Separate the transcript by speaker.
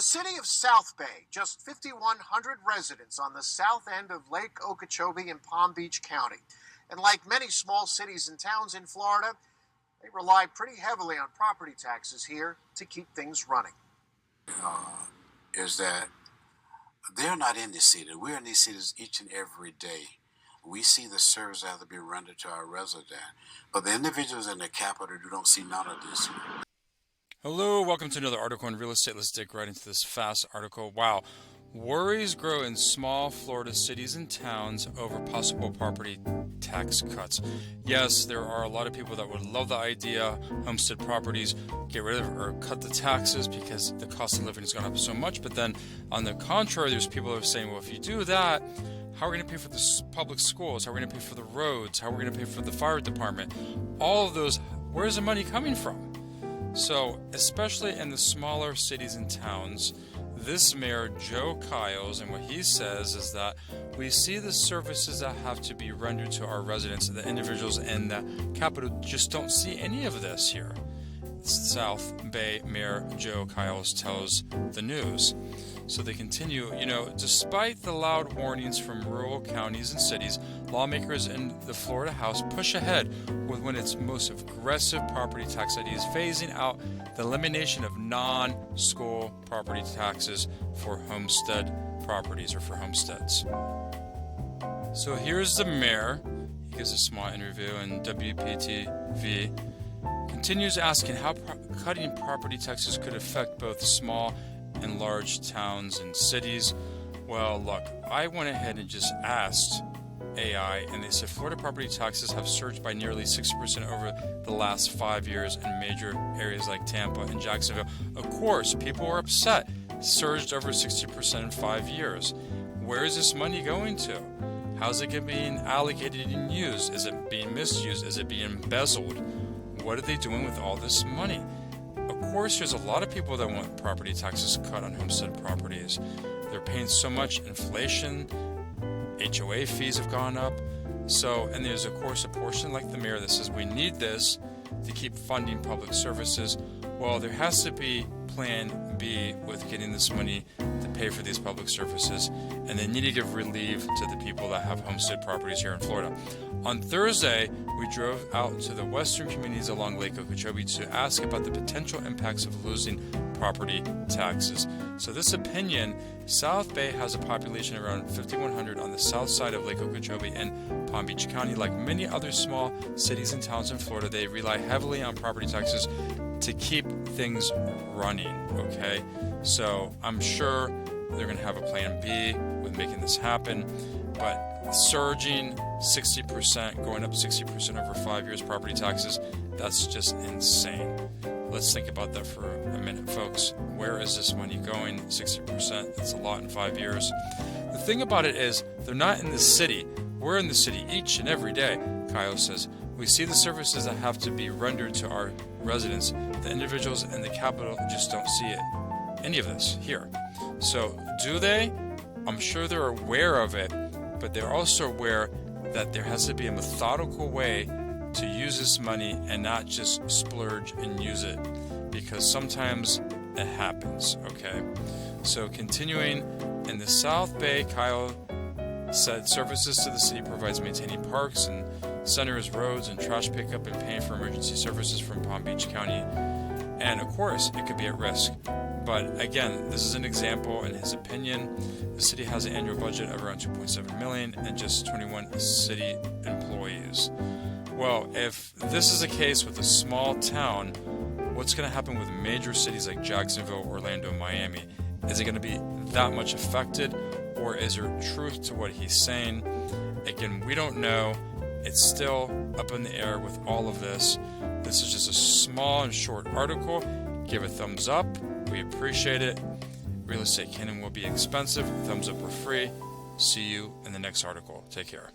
Speaker 1: The city of South Bay, just 5,100 residents on the south end of Lake Okeechobee in Palm Beach County. And like many small cities and towns in Florida, they rely pretty heavily on property taxes here to keep things running.
Speaker 2: Is that they're not in the city. We're in these cities each and every day. We see the service that have to be rendered to our residents, but the individuals in the capital who don't see none of this.
Speaker 3: Hello, welcome to another article on real estate. Let's dig right into this fast article. Wow. Worries grow in small Florida cities and towns over possible property tax cuts. Yes, there are a lot of people that would love the idea, homestead properties, get rid of or cut the taxes because the cost of living has gone up so much. But then on the contrary, there's people that are saying, well, if you do that, how are we going to pay for the public schools? How are we going to pay for the roads? How are we going to pay for the fire department? All of those, where's the money coming from? So, especially in the smaller cities and towns, this mayor, Joe Kyles, and what he says is that we see the services that have to be rendered to our residents, the individuals in the capital just don't see any of this here. South Bay Mayor Joe Kyles tells the news. So they continue, despite the loud warnings from rural counties and cities, lawmakers in the Florida House push ahead with one of its most aggressive property tax ideas, phasing out the elimination of non-school property taxes for homestead properties or for homesteads. So here's the mayor. He gives a small interview, and WPTV continues asking how cutting property taxes could affect both small and large towns and cities. Well, look, I went ahead and just asked AI, and they said Florida property taxes have surged by nearly 60% over the last 5 years in major areas like Tampa and Jacksonville. Of course, people were upset. Surged over 60% in 5 years. Where is this money going to? How's it being allocated and used? Is it being misused? Is it being embezzled? What are they doing with all this money? Of course, there's a lot of people that want property taxes cut on homestead properties. They're paying so much inflation, HOA fees have gone up. So, and there's of course a portion like the mayor that says we need this to keep funding public services. Well, there has to be plan B with getting this money to pay for these public services, and they need to give relief to the people that have homestead properties here in Florida. On Thursday, we drove out to the western communities along Lake Okeechobee to ask about the potential impacts of losing property taxes. So this opinion, South Bay has a population around 5,100 on the south side of Lake Okeechobee and Palm Beach County. Like many other small cities and towns in Florida, they rely heavily on property taxes to keep things running, okay? So I'm sure they're going to have a plan B with making this happen, but surging 60%, going up 60% over 5 years property taxes, that's just insane. Let's think about that for a minute, folks. Where is this money going? 60%, that's a lot in 5 years. The thing about it is, they're not in the city. We're in the city each and every day, Kyle says. We see the services that have to be rendered to our residents. The individuals in the capital just don't see it. Any of this here. So, do they? I'm sure they're aware of it, but they're also aware that there has to be a methodical way to use this money and not just splurge and use it, because sometimes it happens, okay? So continuing, in the South Bay, Kyle said services to the city provides maintaining parks and centers, roads, and trash pickup, and paying for emergency services from Palm Beach County. And of course, it could be at risk. But again, this is an example. In his opinion, the city has an annual budget of around $2.7 million and just 21 city employees. Well, if this is the case with a small town, what's going to happen with major cities like Jacksonville, Orlando, Miami? Is it going to be that much affected, or is there truth to what he's saying? Again, we don't know. It's still up in the air with all of this. This is just a small and short article. Give a thumbs up. We appreciate it. Real estate can and will be expensive. Thumbs up or free. See you in the next article. Take care.